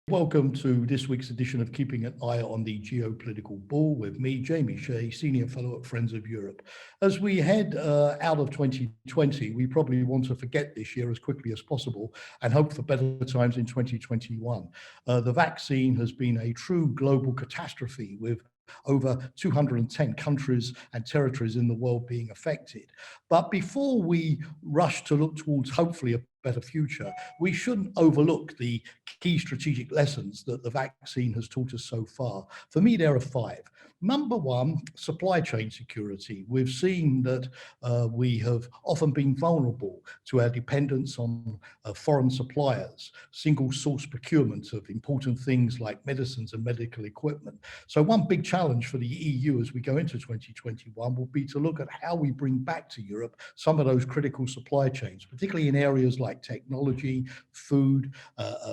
Welcome to this week's edition of Keeping an Eye on the Geopolitical Ball with me, Jamie Shea, Senior Fellow at Friends of Europe. As we head out of 2020, we probably want to forget this year as quickly as possible and hope for better times in 2021. The vaccine has been a true global catastrophe with over 210 countries and territories in the world being affected. But before we rush to look towards hopefully a better future, we shouldn't overlook the key strategic lessons that the vaccine has taught us so far. For me, there are five. Number one, supply chain security. We've seen that we have often been vulnerable to our dependence on foreign suppliers, single source procurement of important things like medicines and medical equipment. So one big challenge for the EU as we go into 2021 will be to look at how we bring back to Europe some of those critical supply chains, particularly in areas like technology, food,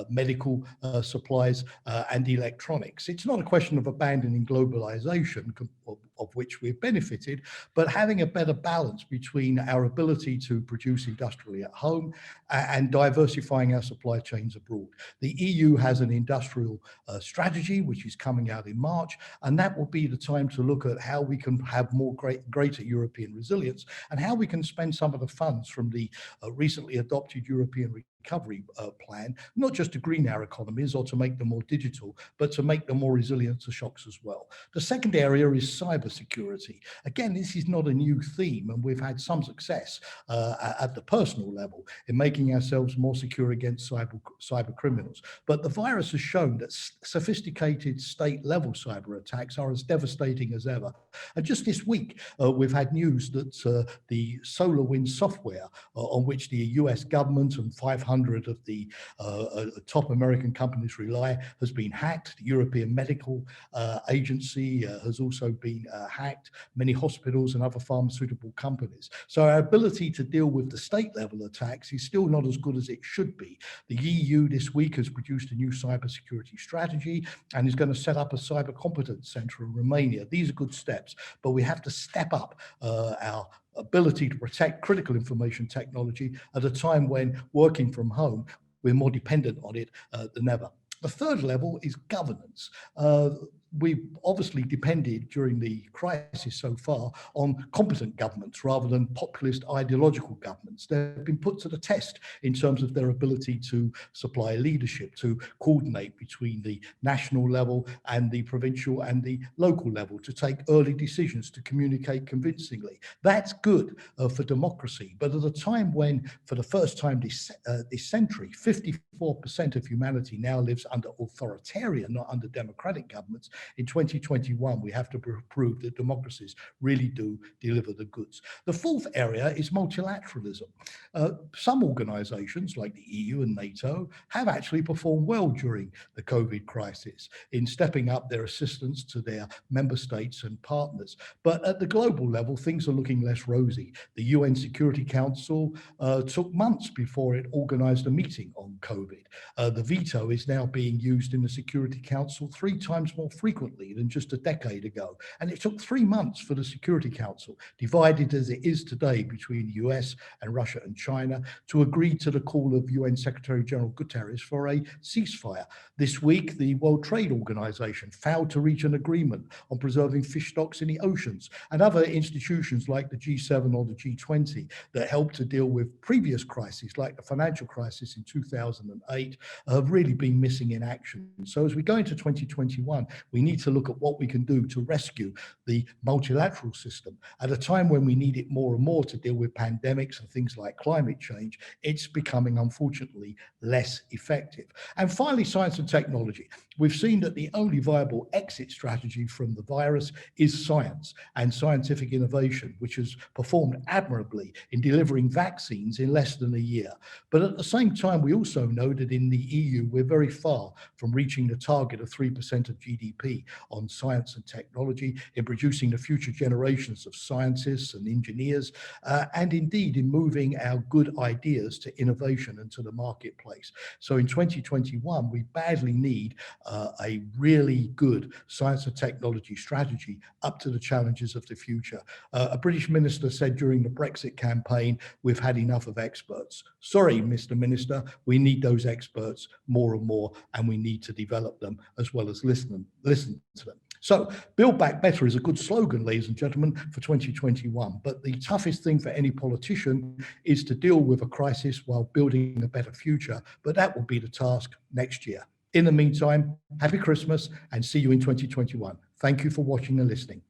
medical supplies, and electronics. It's not a question of abandoning globalization, of which we've benefited, but having a better balance between our ability to produce industrially at home and diversifying our supply chains abroad. The EU has an industrial strategy, which is coming out in March, and that will be the time to look at how we can have greater European resilience and how we can spend some of the funds from the recently adopted European recovery plan, not just to green our economies or to make them more digital, but to make them more resilient to shocks as well. The second area is cybersecurity. Again, this is not a new theme, and we've had some success at the personal level in making ourselves more secure against cyber criminals. But the virus has shown that sophisticated state-level cyber attacks are as devastating as ever. And just this week, we've had news that the SolarWinds software on which the US government and 500 of the top American companies rely has been hacked. The European Medical Agency has also been hacked, many hospitals and other pharmaceutical companies. So our ability to deal with the state level attacks is still not as good as it should be. The EU this week has produced a new cybersecurity strategy and is going to set up a cyber competence center in Romania. These are good steps, but we have to step up our ability to protect critical information technology at a time when working from home, we're more dependent on it than ever. The third level is governance. We've obviously depended during the crisis so far on competent governments rather than populist ideological governments. They've been put to the test in terms of their ability to supply leadership, to coordinate between the national level and the provincial and the local level, to take early decisions, to communicate convincingly. That's good for democracy. But at a time when, for the first time this century, 54% of humanity now lives under authoritarian, not under democratic governments, in 2021, we have to prove that democracies really do deliver the goods. The fourth area is multilateralism. Some organizations like the EU and NATO have actually performed well during the COVID crisis in stepping up their assistance to their member states and partners. But at the global level, things are looking less rosy. The UN Security Council took months before it organized a meeting on COVID. The veto is now being used in the Security Council 3 times more frequently than just a decade ago. And it took 3 months for the Security Council, divided as it is today between the US and Russia and China, to agree to the call of UN Secretary General Guterres for a ceasefire. This week, the World Trade Organization failed to reach an agreement on preserving fish stocks in the oceans, and other institutions like the G7 or the G20 that helped to deal with previous crises like the financial crisis in 2008 have really been missing in action. So as we go into 2021, we need to look at what we can do to rescue the multilateral system. At a time when we need it more and more to deal with pandemics and things like climate change, it's becoming, unfortunately, less effective. And finally, science and technology. We've seen that the only viable exit strategy from the virus is science and scientific innovation, which has performed admirably in delivering vaccines in less than a year. But at the same time, we also know that in the EU, we're very far from reaching the target of 3% of GDP GDP on science and technology, in producing the future generations of scientists and engineers, and indeed in moving our good ideas to innovation and to the marketplace. So in 2021, we badly need a really good science and technology strategy up to the challenges of the future. A British minister said during the Brexit campaign, we've had enough of experts. Sorry, Mr. Minister, we need those experts more and more, and we need to develop them as well as listen to them. So Build Back Better is a good slogan, ladies and gentlemen, for 2021. But the toughest thing for any politician is to deal with a crisis while building a better future. But that will be the task next year. In the meantime, happy Christmas and see you in 2021. Thank you for watching and listening.